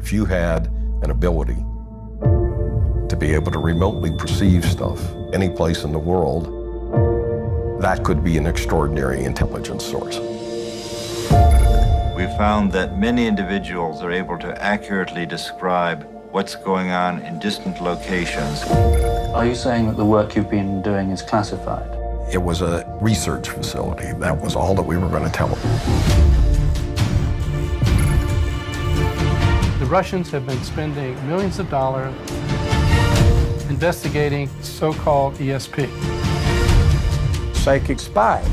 If you had an ability to be able to remotely perceive stuff any place in the world, that could be an extraordinary intelligence source. We found that many individuals are able to accurately describe what's going on in distant locations. Are you saying that the work you've been doing is classified? It was a research facility. That was all that we were going to tell them. The Russians have been spending millions of dollars investigating so-called ESP. Psychic spies.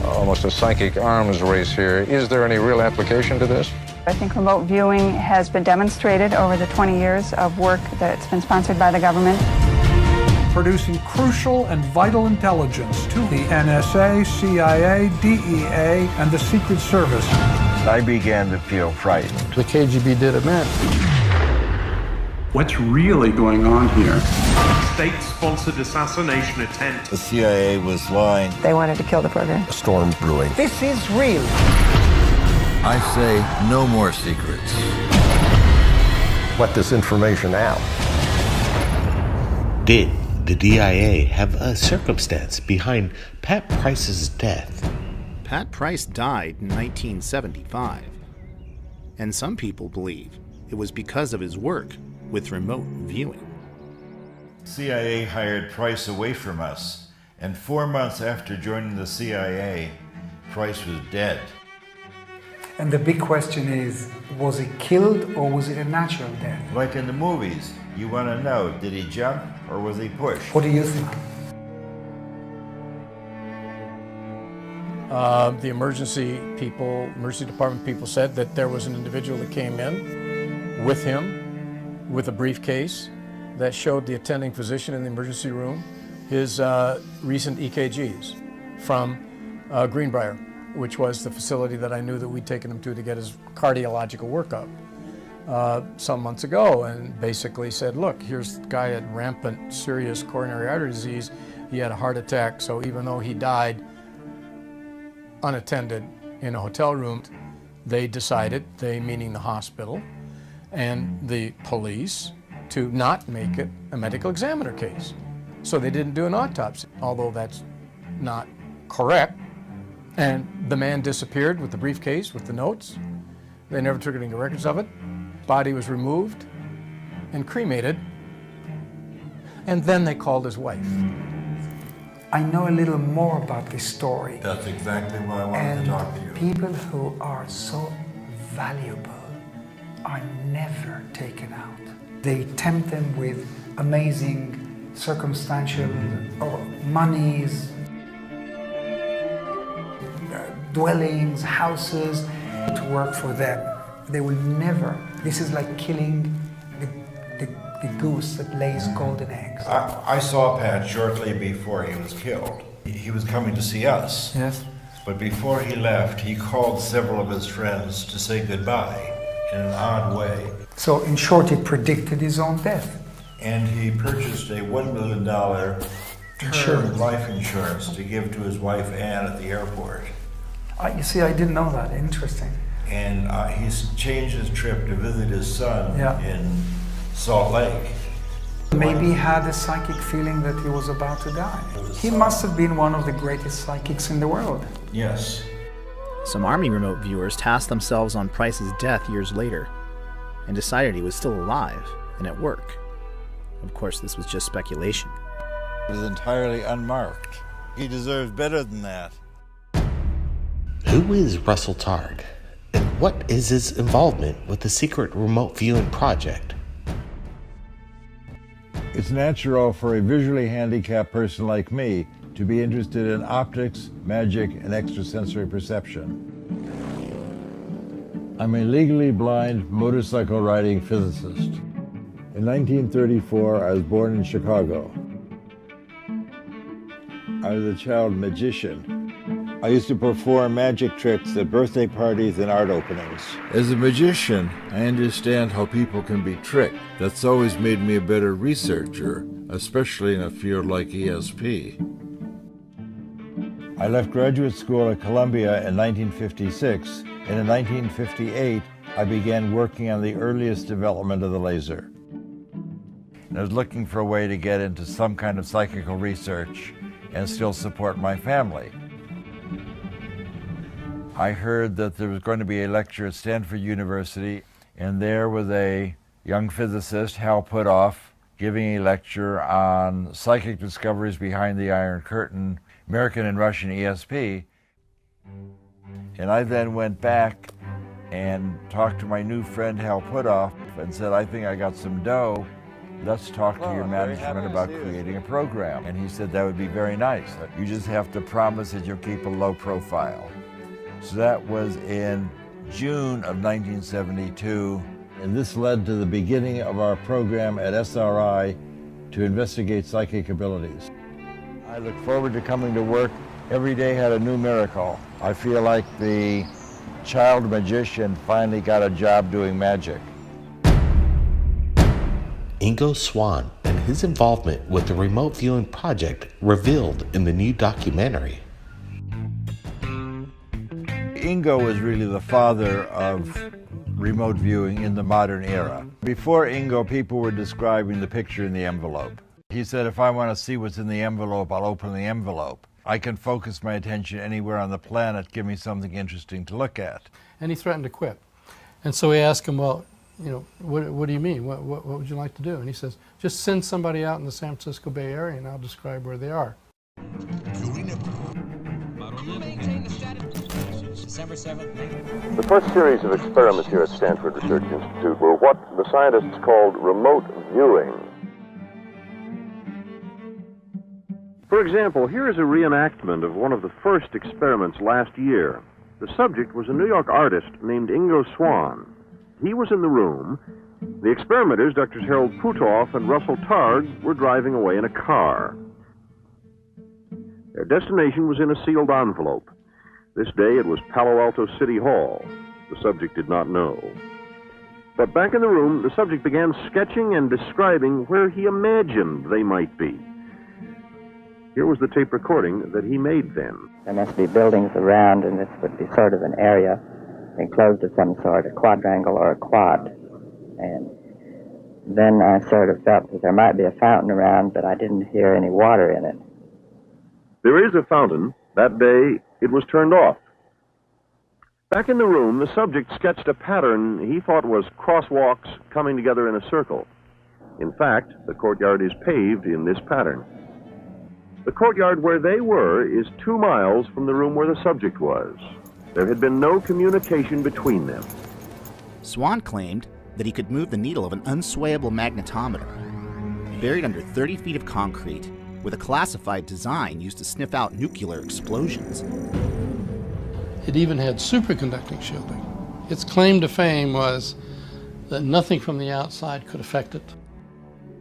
Almost a psychic arms race here. Is there any real application to this? I think remote viewing has been demonstrated over the 20 years of work that's been sponsored by the government. Producing crucial and vital intelligence to the NSA, CIA, DEA, and the Secret Service. I began to feel frightened. The KGB did it, man. What's really going on here? State-sponsored assassination attempt. The CIA was lying. They wanted to kill the program. A storm brewing. This is real. I say no more secrets. Let this information out. Did the DIA have a circumstance behind Pat Price's death? Pat Price died in 1975, and some people believe it was because of his work with remote viewing. CIA hired Price away from us, and 4 months after joining the CIA, Price was dead. And the big question is, was he killed or was it a natural death? Like in the movies, you want to know, did he jump or was he pushed? What do you think? The emergency department people said that there was an individual that came in with him with a briefcase that showed the attending physician in the emergency room his recent EKGs from Greenbrier, which was the facility that I knew that we'd taken him to get his cardiological workup some months ago, and basically said, look, here's the guy had rampant serious coronary artery disease. He had a heart attack, so even though he died unattended in a hotel room, they decided, they meaning the hospital and the police, to not make it a medical examiner case. So they didn't do an autopsy, although that's not correct. And the man disappeared with the briefcase, with the notes. They never took any records of it. Body was removed and cremated. And then they called his wife. I know a little more about this story. That's exactly why I wanted to talk to you. People who are so valuable are never taken out. They tempt them with amazing circumstantial or monies, dwellings, houses, to work for them. They will never. This is like killing the goose that lays golden eggs. I saw Pat shortly before he was killed. He was coming to see us. Yes. But before he left, he called several of his friends to say goodbye in an odd way. So in short, he predicted his own death. And he purchased a $1 million term life insurance to give to his wife Ann at the airport. You see, I didn't know that. Interesting. And he's changed his trip to visit his son Yeah. in Salt Lake. Maybe he had a psychic feeling that he was about to die. He must have been one of the greatest psychics in the world. Yes. Some Army remote viewers tasked themselves on Price's death years later and decided he was still alive and at work. Of course, this was just speculation. It was entirely unmarked. He deserves better than that. Who is Russell Targ, and what is his involvement with the secret remote viewing project? It's natural for a visually handicapped person like me to be interested in optics, magic, and extrasensory perception. I'm a legally blind motorcycle riding physicist. In 1934, I was born in Chicago. I was a child magician. I used to perform magic tricks at birthday parties and art openings. As a magician, I understand how people can be tricked. That's always made me a better researcher, especially in a field like ESP. I left graduate school at Columbia in 1956, and in 1958, I began working on the earliest development of the laser. I was looking for a way to get into some kind of psychical research and still support my family. I heard that there was going to be a lecture at Stanford University, and there was a young physicist, Hal Puthoff, giving a lecture on psychic discoveries behind the Iron Curtain, American and Russian ESP. And I then went back and talked to my new friend Hal Puthoff and said, I think I got some dough. Let's talk to your management about creating a program. And he said, that would be very nice. You just have to promise that you'll keep a low profile. So that was in June of 1972. And this led to the beginning of our program at SRI to investigate psychic abilities. I look forward to coming to work. Every day had a new miracle. I feel like the child magician finally got a job doing magic. Ingo Swann and his involvement with the remote viewing project revealed in the new documentary. Ingo was really the father of remote viewing in the modern era. Before Ingo, people were describing the picture in the envelope. He said, if I want to see what's in the envelope, I'll open the envelope. I can focus my attention anywhere on the planet, give me something interesting to look at. And he threatened to quit. And so we asked him, well, you know, what do you mean? What would you like to do? And he says, just send somebody out in the San Francisco Bay Area and I'll describe where they are. The first series of experiments here at Stanford Research Institute were what the scientists called remote viewing. For example, here is a reenactment of one of the first experiments last year. The subject was a New York artist named Ingo Swann. He was in the room. The experimenters, Drs. Harold Puthoff and Russell Targ, were driving away in a car. Their destination was in a sealed envelope. This day it was Palo Alto City Hall. The subject did not know. But back in the room, the subject began sketching and describing where he imagined they might be. Here was the tape recording that he made then. There must be buildings around, and this would be sort of an area enclosed of some sort, a quadrangle or a quad. And then I sort of felt that there might be a fountain around, but I didn't hear any water in it. There is a fountain. That day, it was turned off. Back in the room, the subject sketched a pattern he thought was crosswalks coming together in a circle. In fact, the courtyard is paved in this pattern. The courtyard where they were is 2 miles from the room where the subject was. There had been no communication between them. Swann claimed that he could move the needle of an unswayable magnetometer, buried under 30 feet of concrete, with a classified design used to sniff out nuclear explosions. It even had superconducting shielding. Its claim to fame was that nothing from the outside could affect it.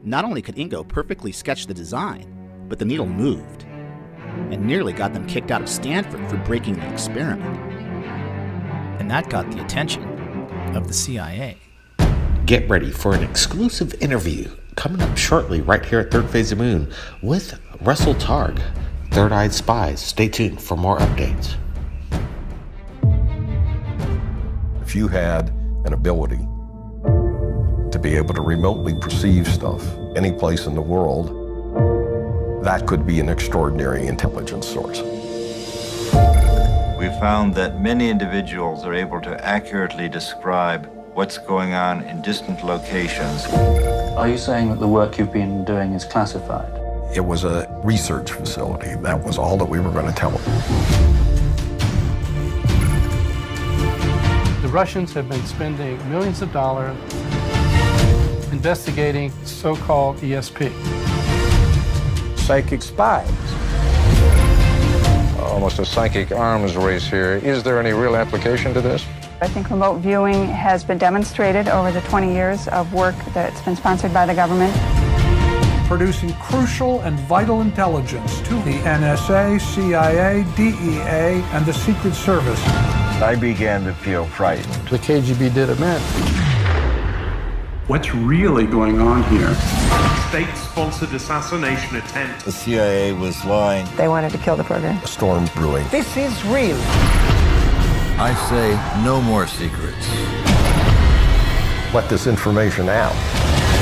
Not only could Ingo perfectly sketch the design, but the needle moved, and nearly got them kicked out of Stanford for breaking the experiment. And that got the attention of the CIA. Get ready for an exclusive interview coming up shortly right here at Third Phase of Moon with Russell Targ, Third-Eyed Spies. Stay tuned for more updates. If you had an ability to be able to remotely perceive stuff any place in the world, that could be an extraordinary intelligence source. We found that many individuals are able to accurately describe what's going on in distant locations. Are you saying that the work you've been doing is classified? It was a research facility. That was all that we were going to tell them. The Russians have been spending millions of dollars investigating so-called ESP. Psychic spies. Almost a psychic arms race here. Is there any real application to this? I think remote viewing has been demonstrated over the 20 years of work that's been sponsored by the government. Producing crucial and vital intelligence to the NSA, CIA, DEA, and the Secret Service. I began to feel frightened. The KGB did it, man. What's really going on here? State-sponsored assassination attempt. The CIA was lying. They wanted to kill the program. A storm brewing. This is real. I say no more secrets. let this information out.